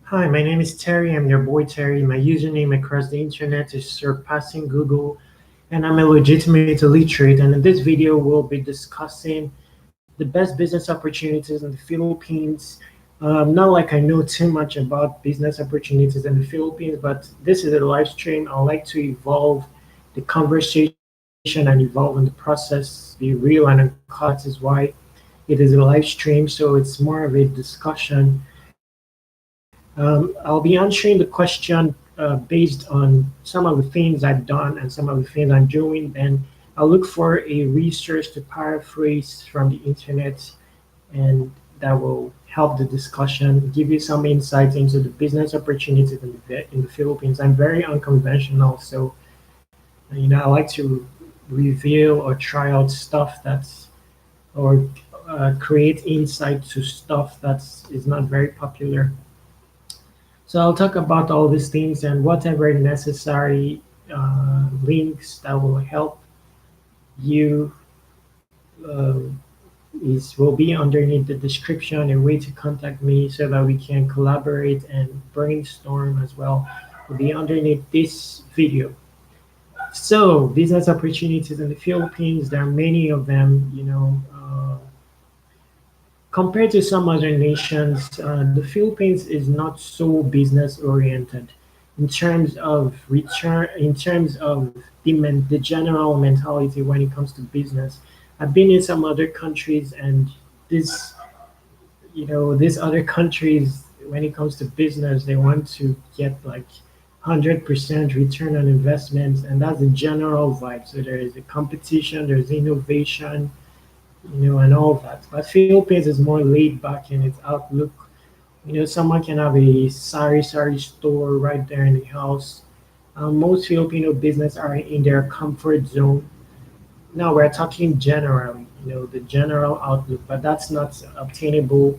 Hi, my name is Terry. I'm your boy Terry. My username across the internet is surpassing Google, and I'm a legitimate illiterate. And in this video, we'll be discussing the best business opportunities in the Philippines. Not like I know too much about business opportunities in the Philippines, but this is a live stream. I like to evolve the conversation and evolve in the process, be real and uncut. That is why it is a live stream, so it's more of a discussion. I'll be answering the question based on some of the things I've done and some of the things I'm doing. Then I'll look for a resource to paraphrase from the internet, and that will help the discussion, give you some insights into the business opportunities in the Philippines. I'm very unconventional, so I like to reveal or try out stuff that's or create insight to stuff that is not very popular. So I'll talk about all these things and whatever necessary links that will help you um, is will be underneath the description, a way to contact me so that we can collaborate and brainstorm as well will be underneath this video. So business opportunities in the Philippines, there are many of them. Compared to some other nations, the Philippines is not so business oriented in terms of return, in terms of the general mentality when it comes to business. I've been in some other countries, and this, these other countries, when it comes to business, they want to get like 100% return on investments, and that's the general vibe. So there is a competition, there's innovation, and all that. But Philippines is more laid back in its outlook. Someone can have a sari store right there in the house. Most Filipino business are in their comfort zone. Now we're talking generally, the general outlook, but that's not obtainable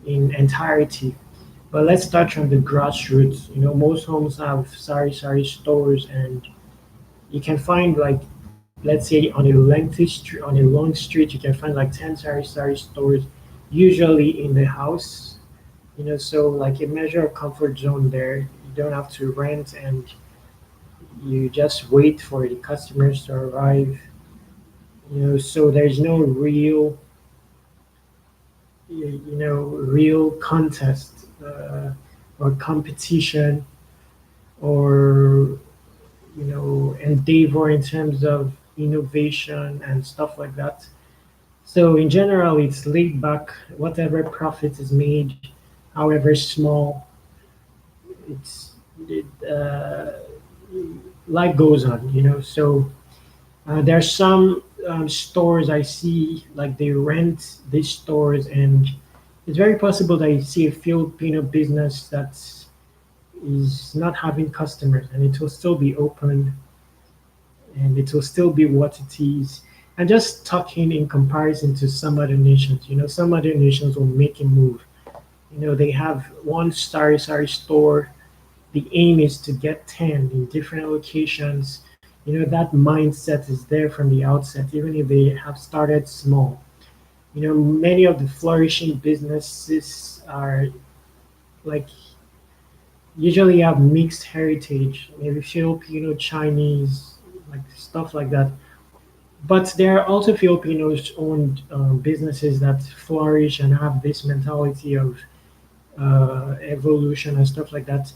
in entirety. But let's start from the grassroots. Most homes have sari stores, and you can find like, let's say, on a lengthy street, on a long street, you can find like 10 sari stores, usually in the house. So like a measure of comfort zone there. You don't have to rent, and you just wait for the customers to arrive. So there's no real, real contest or competition or endeavor in terms of innovation and stuff like that. So in general, it's laid back. Whatever profit is made, however small, it's it, life goes on. So there are some stores I see, like they rent these stores, and it's very possible that you see a Filipino business that is not having customers, and it will still be open, and it will still be what it is. And just talking in comparison to some other nations, some other nations will make a move. They have one sari store. The aim is to get 10 in different locations. That mindset is there from the outset, even if they have started small. Many of the flourishing businesses are like usually have mixed heritage, maybe Filipino, Chinese, like stuff like that. But there are also Filipinos owned businesses that flourish and have this mentality of evolution and stuff like that.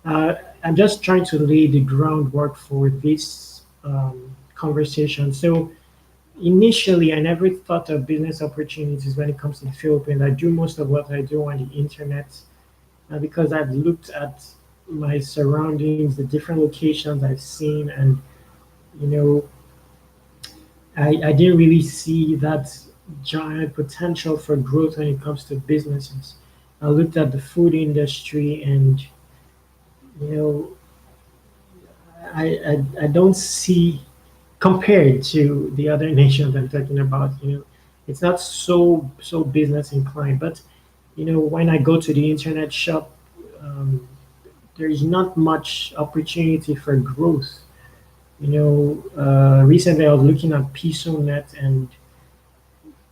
I'm just trying to lay the groundwork for this conversation. So initially, I never thought of business opportunities when it comes to the Philippines. I do most of what I do on the internet because I've looked at my surroundings, the different locations I've seen, and you know, I didn't really see that giant potential for growth when it comes to businesses. I looked at the food industry, and you know, I don't see, compared to the other nations I'm talking about, it's not so business inclined. But when I go to the internet shop, um, there is not much opportunity for growth. Recently I was looking at PisoNet, and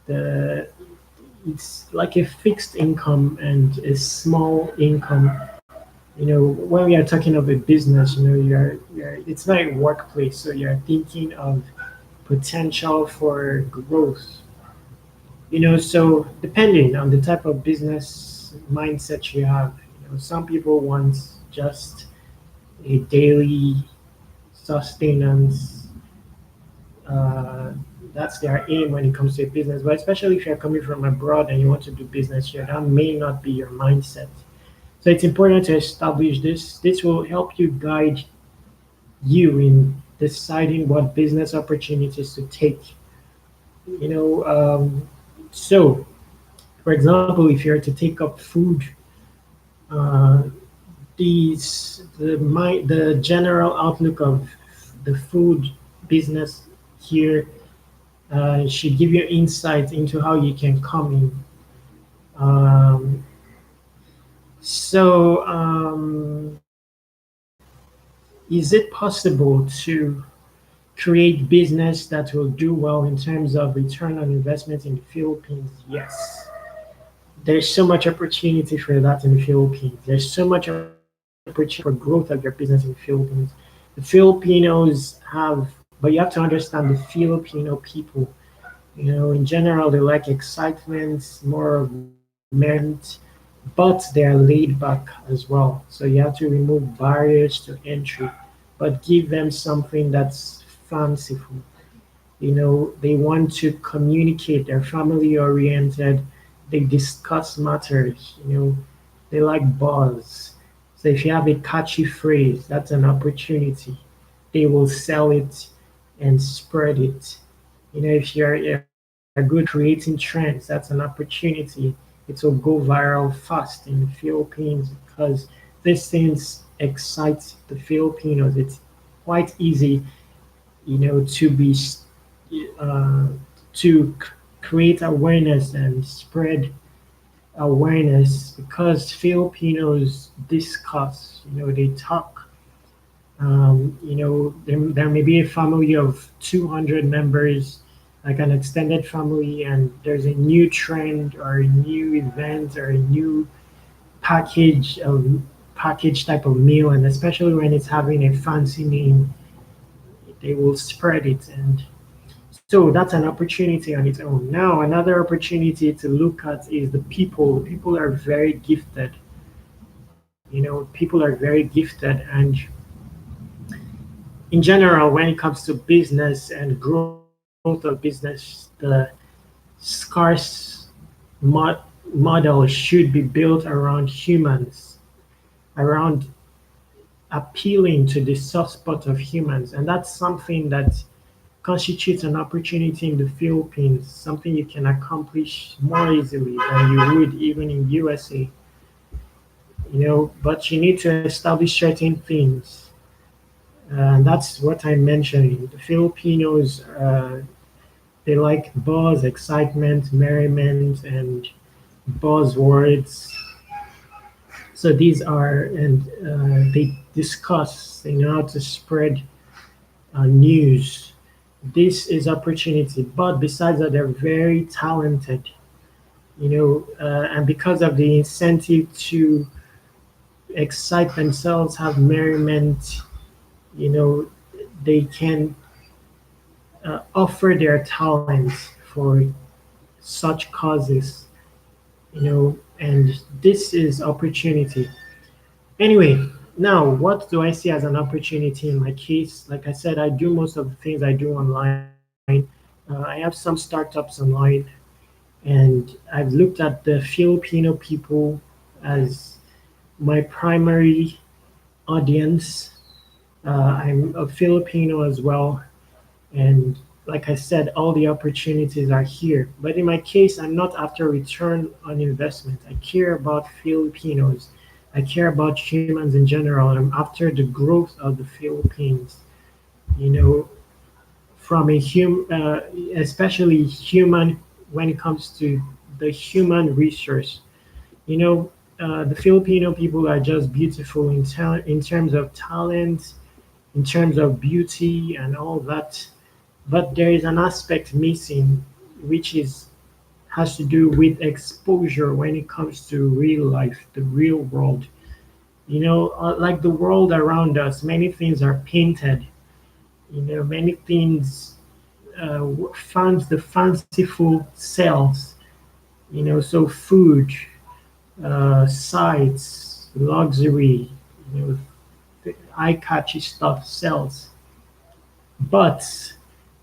the it's like a fixed income and a small income. When we are talking of a business, it's not a workplace, so you're thinking of potential for growth. So depending on the type of business mindset you have, some people want just a daily sustenance. uh, that's their aim when it comes to a business. But especially if you're coming from abroad and you want to do business here, that may not be your mindset. So it's important to establish this. This will help you guide you in deciding what business opportunities to take. You know, so for example, if you're to take up food, uh, the general outlook of the food business here should give you insight into how you can come in. So, is it possible to create business that will do well in terms of return on investment in the Philippines? Yes. There's so much opportunity for that in the Philippines. There's so much opportunity for growth of your business in the Philippines. The Filipinos have, but you have to understand the Filipino people. In general, they like excitement, more of merriment, but they are laid back as well. So you have to remove barriers to entry, but give them something that's fanciful. They want to communicate, they're family oriented, they discuss matters, they like buzz. So if you have a catchy phrase, that's an opportunity. They will sell it and spread it. If you're good at creating trends, that's an opportunity. It will go viral fast in the Philippines because these things excite the Filipinos. It's quite easy, to be uh, to create awareness and spread awareness because Filipinos discuss, they talk. There may be a family of 200 members, like an extended family, and there's a new trend or a new event or a new package of package type of meal, and especially when it's having a fancy name, they will spread it. And so that's an opportunity on its own. Now, another opportunity to look at is the people. People are very gifted. People are very gifted, and in general, when it comes to business and growth of business, the scarce mo- model should be built around humans, around appealing to the soft spot of humans, and that's something that constitutes an opportunity in the Philippines, something you can accomplish more easily than you would even in USA. But you need to establish certain things. And that's what I'm mentioning. The Filipinos, they like buzz, excitement, merriment, and buzzwords. So these are, and they discuss, they know how to spread news. This is opportunity. But besides that, they're very talented, and because of the incentive to excite themselves, have merriment, you know, they can offer their talents for such causes, and this is opportunity. Anyway, now what do I see as an opportunity in my case? Like I said, I do most of the things I do online. I have some startups online, and I've looked at the Filipino people as my primary audience. I'm a Filipino as well, and like I said, all the opportunities are here. But in my case, I'm not after return on investment. I care about Filipinos. I care about humans in general. I'm after the growth of the Philippines. You know, from especially human when it comes to the human resource. You know, the Filipino people are just beautiful in terms of talent, in terms of beauty and all that. But there is an aspect missing, which is has to do with exposure when it comes to real life, the real world. Like the world around us, many things are painted. Many things fans the fanciful sells. So food, sights, luxury, the eye-catchy stuff sells. But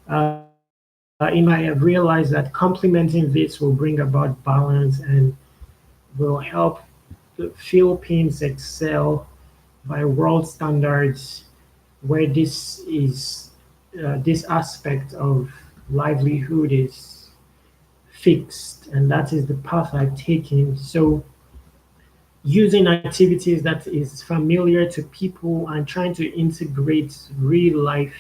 I might have realized that complementing this will bring about balance and will help the Philippines excel by world standards, where this aspect of livelihood is fixed, and that is the path I've taken. So using activities that is familiar to people and trying to integrate real life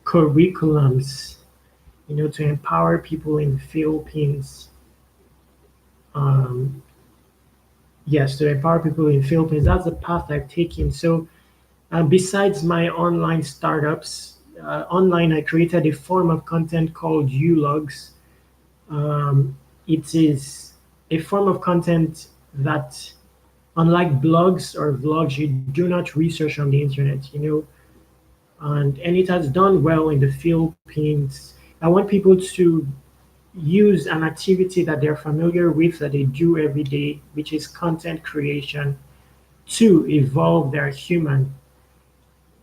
curriculums, to empower people in the Philippines. Um, yes, to empower people in the Philippines. That's the path I've taken. So, besides my online startups, online I created a form of content called Ulogs. It is a form of content that, unlike blogs or vlogs, you do not research on the internet. And it has done well in the Philippines. I want people to use an activity that they're familiar with, that they do every day, which is content creation, to evolve their human,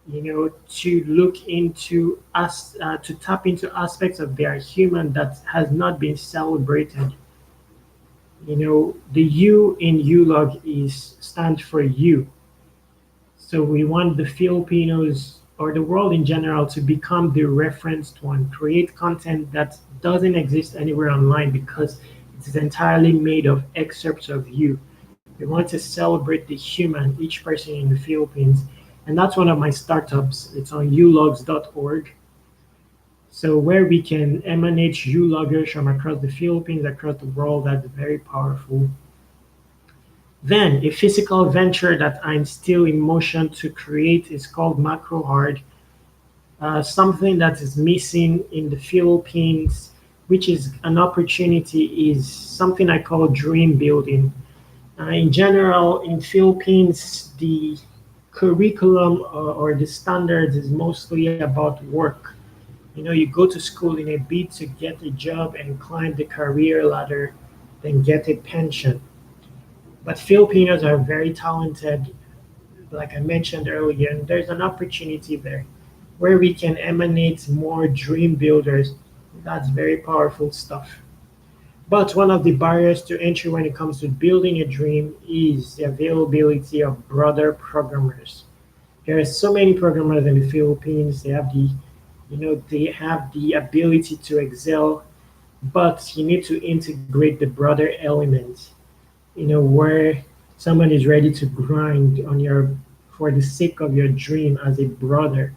to look into us, to tap into aspects of their human that has not been celebrated. The U in ULOG is stands for you. So we want the Filipinos or the world in general to become the referenced one, create content that doesn't exist anywhere online because it is entirely made of excerpts of you. We want to celebrate the human, each person in the Philippines. And that's one of my startups. It's on ulogs.org. So where we can emanate uloggers from across the Philippines, across the world, that's very powerful. Then a physical venture that I'm still in motion to create is called Macro Hard. Something that is missing in the Philippines, which is an opportunity, is something I call dream building. In general, in Philippines, the curriculum or the standards is mostly about work. You go to school in a bid to get a job and climb the career ladder, then get a pension. But Filipinos are very talented, like I mentioned earlier, and there's an opportunity there where we can emanate more dream builders. That's very powerful stuff. But one of the barriers to entry when it comes to building a dream is the availability of brother programmers. There are so many programmers in the Philippines. They have the ability to excel, but you need to integrate the brother element, where someone is ready to grind on your for the sake of your dream as a brother.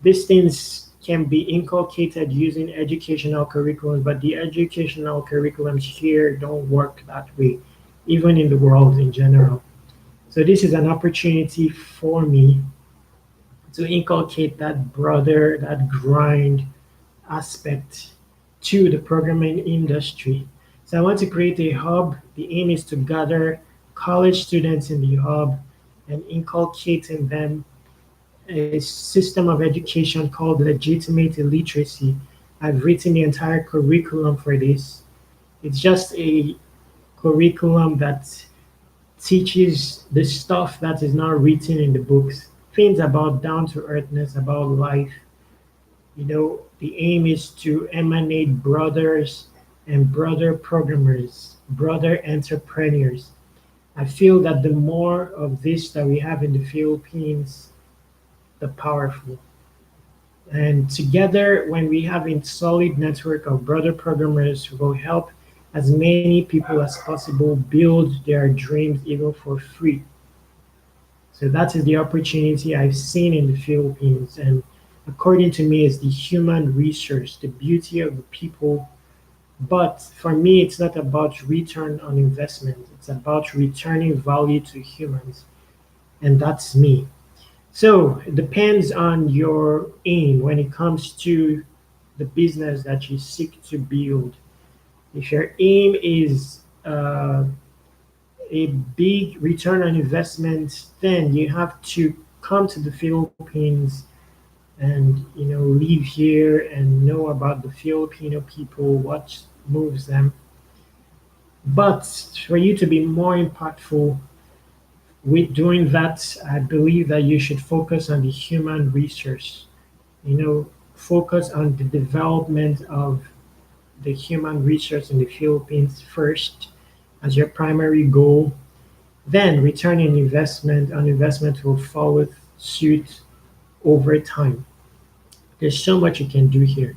These things can be inculcated using educational curriculums, but the educational curriculums here don't work that way, even in the world in general. So this is an opportunity for me to inculcate that brother, that grind aspect to the programming industry. So I want to create a hub. The aim is to gather college students in the hub and inculcate in them a system of education called legitimate illiteracy. I've written the entire curriculum for this. It's just a curriculum that teaches the stuff that is not written in the books, things about down to earthness, about life. The aim is to emanate brothers and brother programmers, brother entrepreneurs. I feel that the more of this that we have in the Philippines, the powerful. And together, when we have a solid network of brother programmers who will help as many people as possible build their dreams even for free. So that is the opportunity I've seen in the Philippines. And according to me, is the human resource, the beauty of the people. But for me, it's not about return on investment. It's about returning value to humans. And that's me. So it depends on your aim when it comes to the business that you seek to build. If your aim is a big return on investment, then you have to come to the Philippines and live here and know about the Filipino people, what moves them. But for you to be more impactful with doing that, I believe that you should focus on the human resource. Focus on the development of the human resource in the Philippines first as your primary goal. Then return on investment will follow suit over time. There's so much you can do here.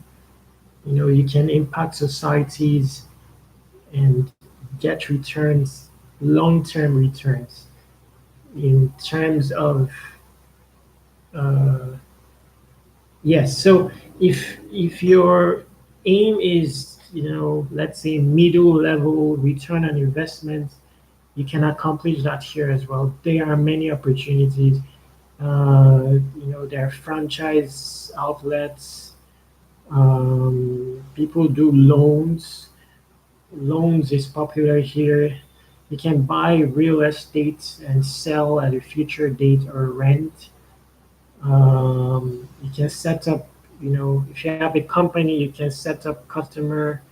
You can impact societies and get returns, long-term returns in terms of uh, yes. So if your aim is, let's say middle level return on investment, you can accomplish that here as well. There are many opportunities. There are franchise outlets. People do loans. Loans is popular here. You can buy real estate and sell at a future date or rent. You can set up, if you have a company, you can set up customer.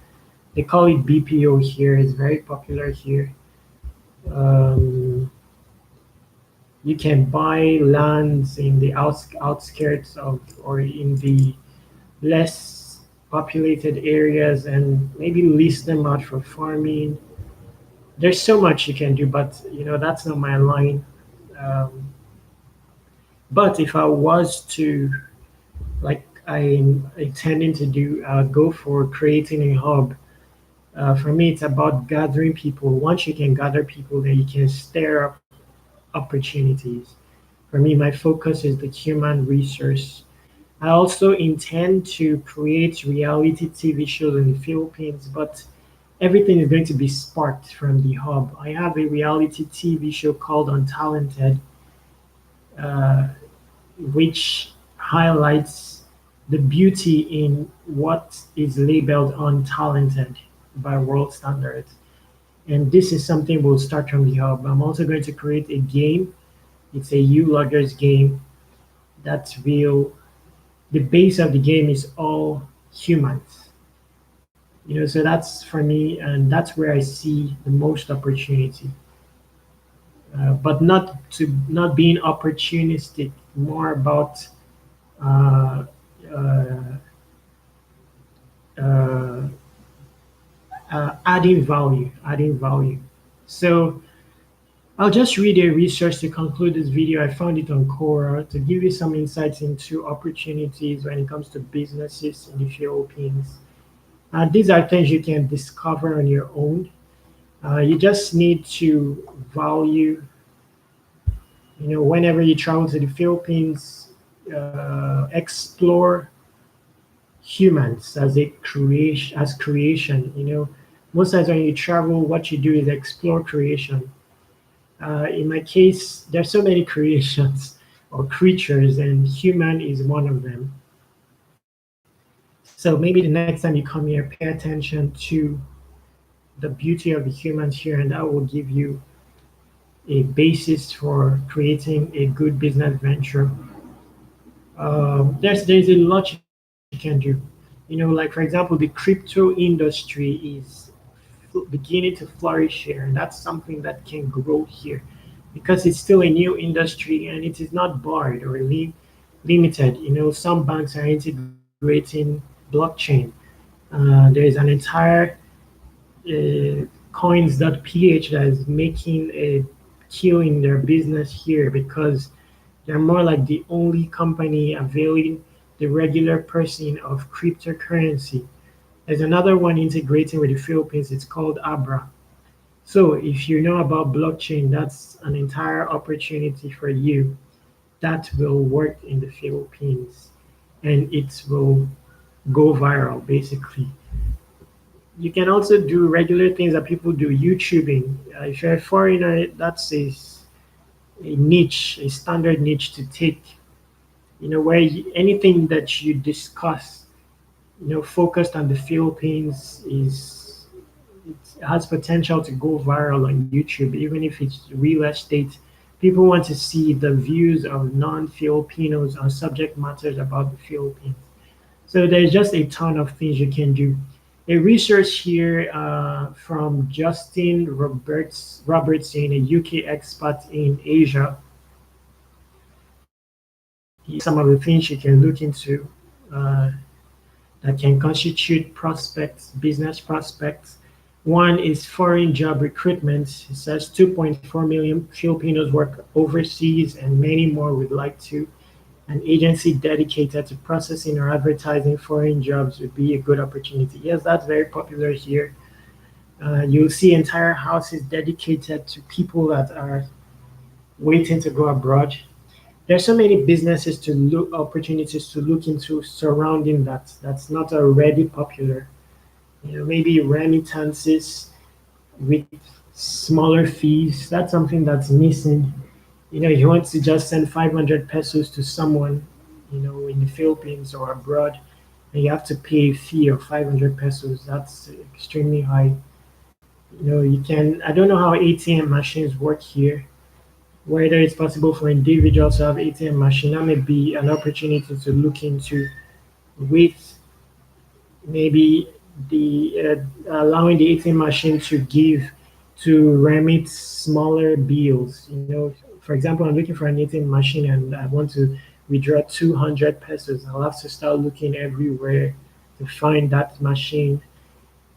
They call it BPO here. It's very popular here. Um, you can buy lands in the outskirts of or in the less populated areas and maybe lease them out for farming. There's so much you can do, but that's not my line. Um, but if I was to, like I'm intending to do, go for creating a hub. For me, it's about gathering people. Once you can gather people, then you can stir up opportunities. For me, my focus is the human resource. I also intend to create reality TV shows in the Philippines, but everything is going to be sparked from the hub. I have a reality TV show called Untalented, uh, which highlights the beauty in what is labeled untalented by world standards. And this is something we'll start from the hub. I'm also going to create a game. It's a U-Loggers game that's real. The base of the game is all humans. So that's for me, and that's where I see the most opportunity. But not being opportunistic, more about uh, uh, uh, adding value. So I'll just read a research to conclude this video. I found it on Quora to give you some insights into opportunities when it comes to businesses in the Philippines. These are things you can discover on your own. You just need to value, whenever you travel to the Philippines, explore humans as creation. Most times when you travel, what you do is explore creation. In my case, there's so many creations or creatures, and human is one of them. So maybe the next time you come here, pay attention to the beauty of the humans here, and that will give you a basis for creating a good business venture. There's a lot you can do. Like for example, the crypto industry is beginning to flourish here, and that's something that can grow here because it's still a new industry and it is not barred or limited. Some banks are integrating blockchain. There is an entire coins.ph that is making a kill in their business here because they're more like the only company availing the regular person of cryptocurrency. There's another one integrating with the Philippines. It's called Abra. So if you know about blockchain, that's an entire opportunity for you that will work in the Philippines and it will go viral basically. You can also do regular things that people do, YouTubing. If you're a foreigner, that's a niche, a standard niche to take, where anything that you discuss, focused on the Philippines is it has potential to go viral on YouTube, even if it's real estate. People want to see the views of non-Filipinos on subject matters about the Philippines. So there's just a ton of things you can do. A research here from Justin Robertson, a UK expert in Asia. Some of the things you can look into uh, that can constitute prospects, business prospects. One is foreign job recruitment. It says 2.4 million Filipinos work overseas, and many more would like to. An agency dedicated to processing or advertising foreign jobs would be a good opportunity. Yes, that's very popular here. You'll see entire houses dedicated to people that are waiting to go abroad. There's so many businesses to look opportunities to look into surrounding that that's not already popular. Maybe remittances with smaller fees. That's something that's missing. If you want to just send 500 pesos to someone, in the Philippines or abroad, and you have to pay a fee of 500 pesos, that's extremely high. You can, I don't know how ATM machines work here, whether it's possible for individuals to have ATM machine. That may be an opportunity to look into with maybe the allowing the ATM machine to give to remit smaller bills. For example, I'm looking for an ATM machine and I want to withdraw 200 pesos. I'll have to start looking everywhere to find that machine.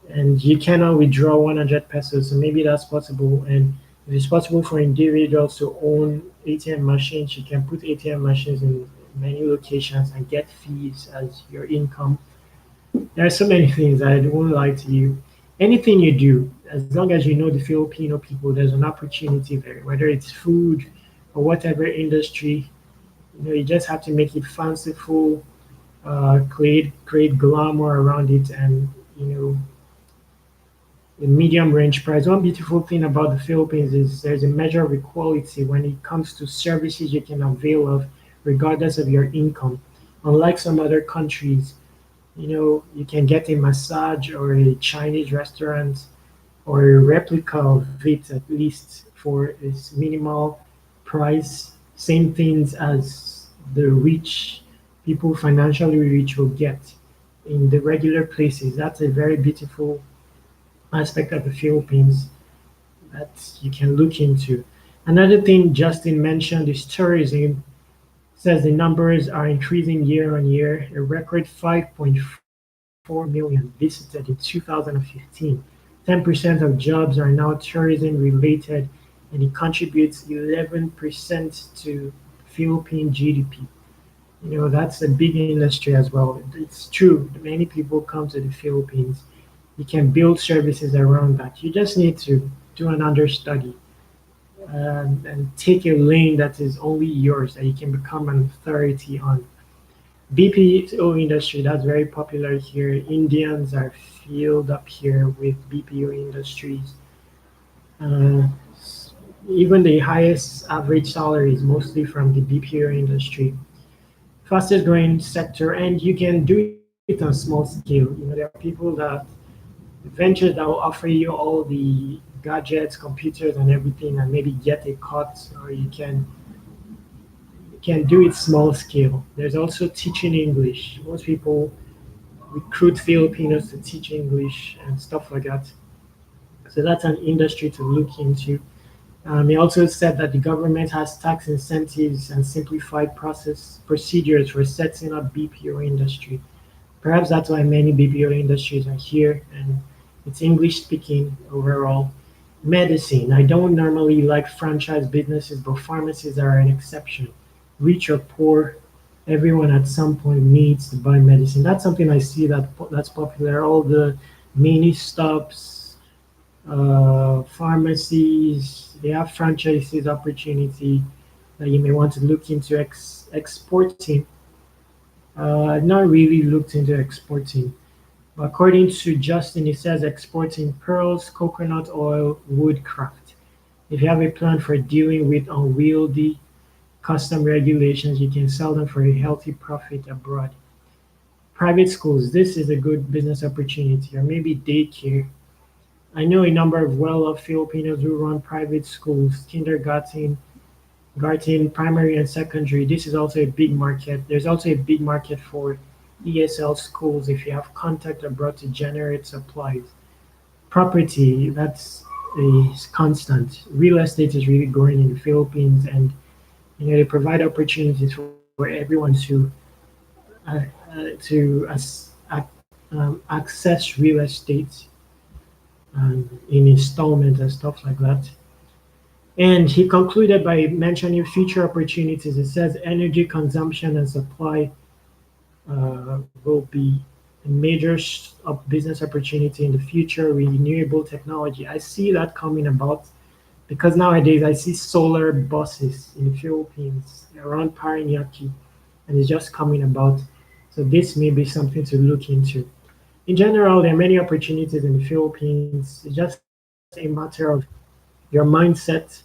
And you cannot withdraw 100 pesos, so maybe that's possible. And if it's possible for individuals to own ATM machines, you can put ATM machines in many locations and get fees as your income. There are so many things. I won't lie to you. Anything you do, as long as you know the Filipino people, there's an opportunity there. Whether it's food or whatever industry, you just have to make it fanciful, create glamour around it, and the medium range price. One beautiful thing about the Philippines is there's a measure of equality when it comes to services you can avail of, regardless of your income. Unlike some other countries, you can get a massage or a Chinese restaurant or a replica of it at least for a minimal price. Same things as the rich people, financially rich, will get in the regular places. That's a very beautiful aspect of the Philippines that you can look into. Another thing Justin mentioned is tourism. Says the numbers are increasing year on year. A record 5.4 million visited in 2015. 10% of jobs are now tourism related, and it contributes 11% to Philippine GDP. That's a big industry as well. It's true. Many people come to the Philippines. You can build services around that. You just need to do an understudy and take a lane that is only yours that you can become an authority on. BPO industry, that's very popular here. Indians are filled up here with BPO industries. Uh, Even the highest average salary is mostly from the BPO industry. Fastest growing sector, and you can do it on small scale. There are people that ventures that will offer you all the gadgets, computers, and everything, and maybe get a cut, or you can do it small scale. There's also teaching English. Most people recruit Filipinos to teach English and stuff like that. So that's an industry to look into. He also said that the government has tax incentives and simplified process procedures for setting up BPO industry. Perhaps that's why many BPO industries are here, and it's English speaking overall. Medicine. I don't normally like franchise businesses, but pharmacies are an exception. Rich or poor, everyone at some point needs to buy medicine. That's something I see that's popular. All the mini stops, pharmacies, they have franchises opportunity that you may want to look into exporting. I've not really looked into exporting. According to Justin, it says exporting pearls, coconut oil, woodcraft. If you have a plan for dealing with unwieldy custom regulations, you can sell them for a healthy profit abroad. Private schools, this is a good business opportunity, or maybe daycare. I know a number of well-off Filipinos who run private schools, garden, primary and secondary. This is also a big market. There's also a big market for ESL schools if you have contact abroad to generate supplies. Property, that's a constant. Real estate is really growing in the Philippines, and they provide opportunities for everyone to access real estate in installments and stuff like that. And he concluded by mentioning future opportunities. It says energy consumption and supply will be a major business opportunity in the future. Renewable technology, I see that coming about because nowadays I see solar buses in the Philippines around Paranaque, and it's just coming about. So this may be something to look into. In general, there are many opportunities in the Philippines. It's just a matter of your mindset.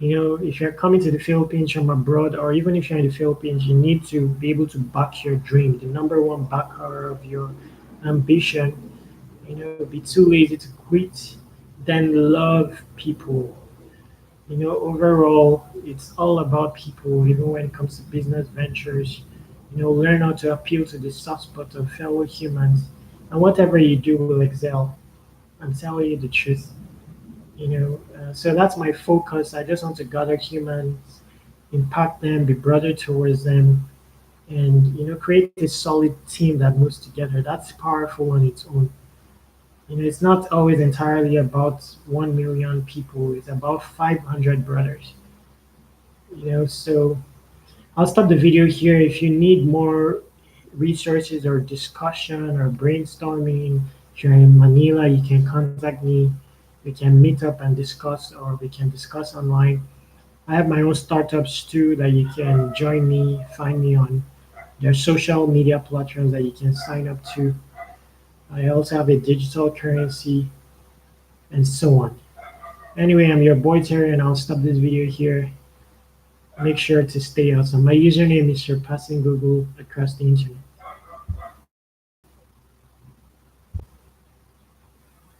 If you're coming to the Philippines from abroad, or even if you're in the Philippines, you need to be able to back your dream. The number one backer of your ambition, be too lazy to quit, then love people. Overall, it's all about people, even when it comes to business ventures. Learn how to appeal to the soft spot of fellow humans, and whatever you do will excel. I'm telling you the truth. So that's my focus. I just want to gather humans, impact them, be brother towards them, and create a solid team that moves together. That's powerful on its own. It's not always entirely about 1 million people. It's about 500 brothers. So I'll stop the video here. If you need more resources or discussion or brainstorming, if you're in Manila, you can contact me. We can meet up and discuss, or we can discuss online. I have my own startups too that you can join me, find me on. There are social media platforms that you can sign up to. I also have a digital currency and so on. Anyway, I'm your boy Terry, and I'll stop this video here. Make sure to stay awesome. My username is surpassing Google across the internet.